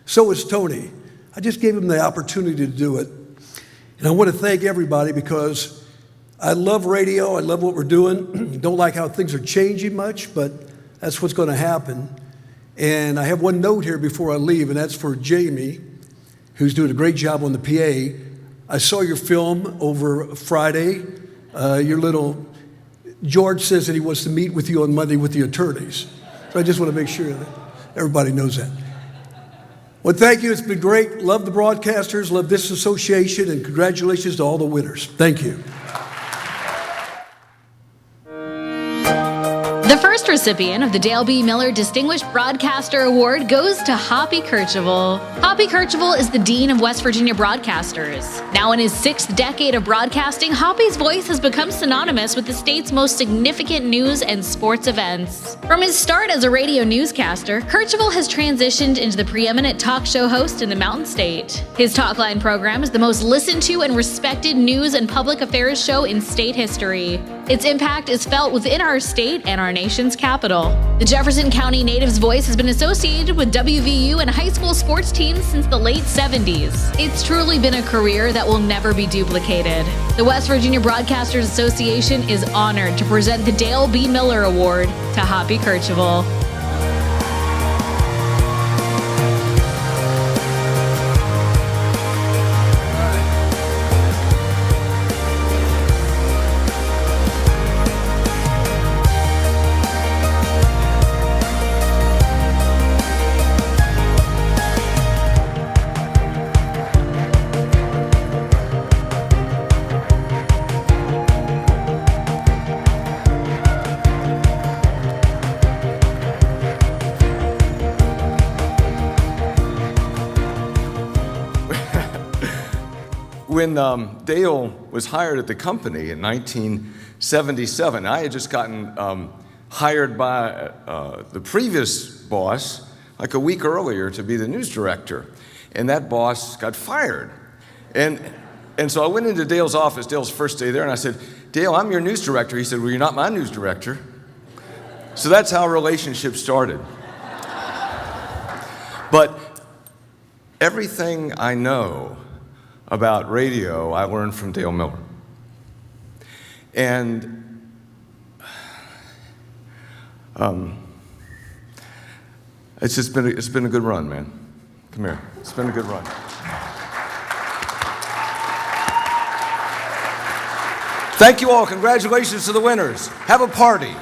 So is Tony. I just gave him the opportunity to do it. And I want to thank everybody because I love radio. I love what we're doing. Don't like how things are changing much, but that's what's going to happen. And I have one note here before I leave, and that's for Jamie, who's doing a great job on the PA. I saw your film over Friday. George says that he wants to meet with you on Monday with the attorneys. So I just want to make sure that everybody knows that. Well, thank you. It's been great. Love the broadcasters, love this association, and congratulations to all the winners. Thank you. The first recipient of the Dale B. Miller Distinguished Broadcaster Award goes to Hoppy Kercheval. Hoppy Kercheval is the Dean of West Virginia Broadcasters. Now in his 6th decade of broadcasting, Hoppy's voice has become synonymous with the state's most significant news and sports events. From his start as a radio newscaster, Kercheval has transitioned into the preeminent talk show host in the Mountain State. His Talkline program is the most listened to and respected news and public affairs show in state history. Its impact is felt within our state and our nation's capital. The Jefferson County native's voice has been associated with WVU and high school sports teams since the late 70s. It's truly been a career that will never be duplicated. The West Virginia Broadcasters Association is honored to present the Dale B. Miller Award to Hoppy Kercheval. When Dale was hired at the company in 1977, I had just gotten hired by the previous boss like a week earlier to be the news director, and that boss got fired. And so I went into Dale's office, Dale's first day there, and I said, "Dale, I'm your news director." He said, "Well, you're not my news director." So that's how relationships started. But everything I know about radio, I learned from Dale Miller. And it's been a good run, man. Come here. It's been a good run. Thank you all. Congratulations to the winners. Have a party.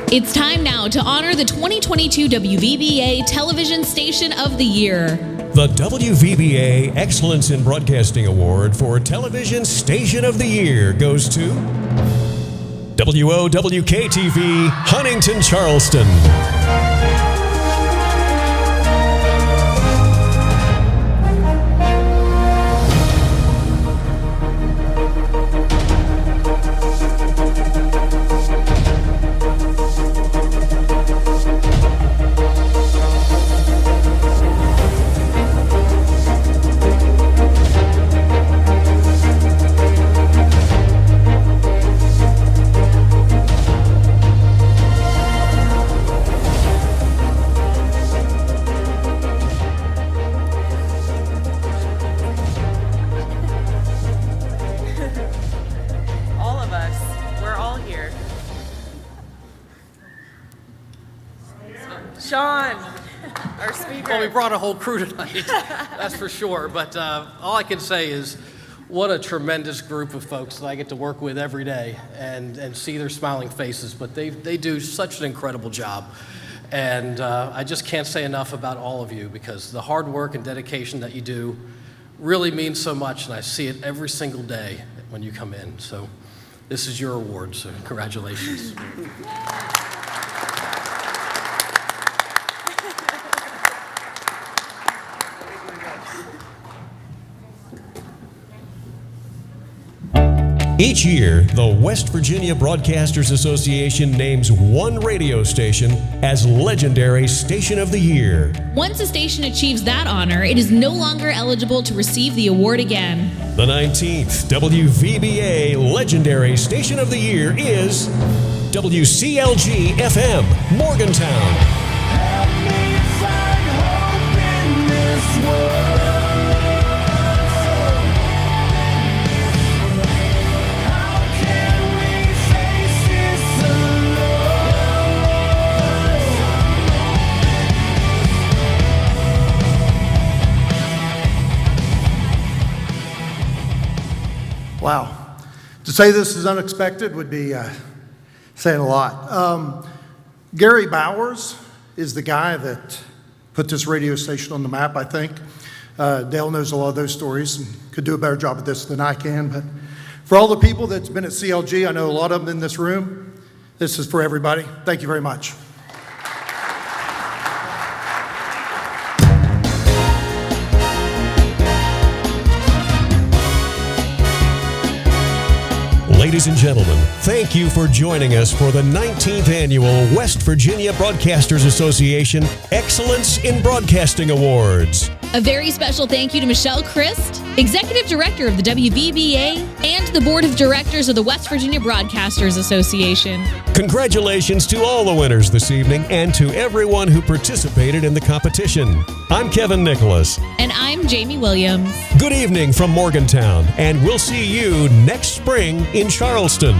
It's time now to honor the 2022 WVBA Television Station of the Year. The WVBA Excellence in Broadcasting Award for Television Station of the Year goes to WOWK-TV, Huntington, Charleston. Well, we brought a whole crew tonight, that's for sure. But all I can say is what a tremendous group of folks that I get to work with every day and see their smiling faces. But they do such an incredible job. And I just can't say enough about all of you, because the hard work and dedication that you do really means so much. And I see it every single day when you come in. So this is your award, so congratulations. Each year, the West Virginia Broadcasters Association names one radio station as Legendary Station of the Year. Once a station achieves that honor, it is no longer eligible to receive the award again. The 19th WVBA Legendary Station of the Year is WCLG-FM, Morgantown. say this is unexpected would be saying a lot. Gary Bowers is the guy that put this radio station on the map, I think. Dale knows a lot of those stories and could do a better job at this than I can. But for all the people that's been at CLG, I know a lot of them in this room, this is for everybody. Thank you very much. Ladies and gentlemen, thank you for joining us for the 19th Annual West Virginia Broadcasters Association Excellence in Broadcasting Awards. A very special thank you to Michelle Christ, Executive Director of the WVBA and the Board of Directors of the West Virginia Broadcasters Association. Congratulations to all the winners this evening and to everyone who participated in the competition. I'm Kevin Nicholas. And I'm Jamie Williams. Good evening from Morgantown, and we'll see you next spring in Charleston.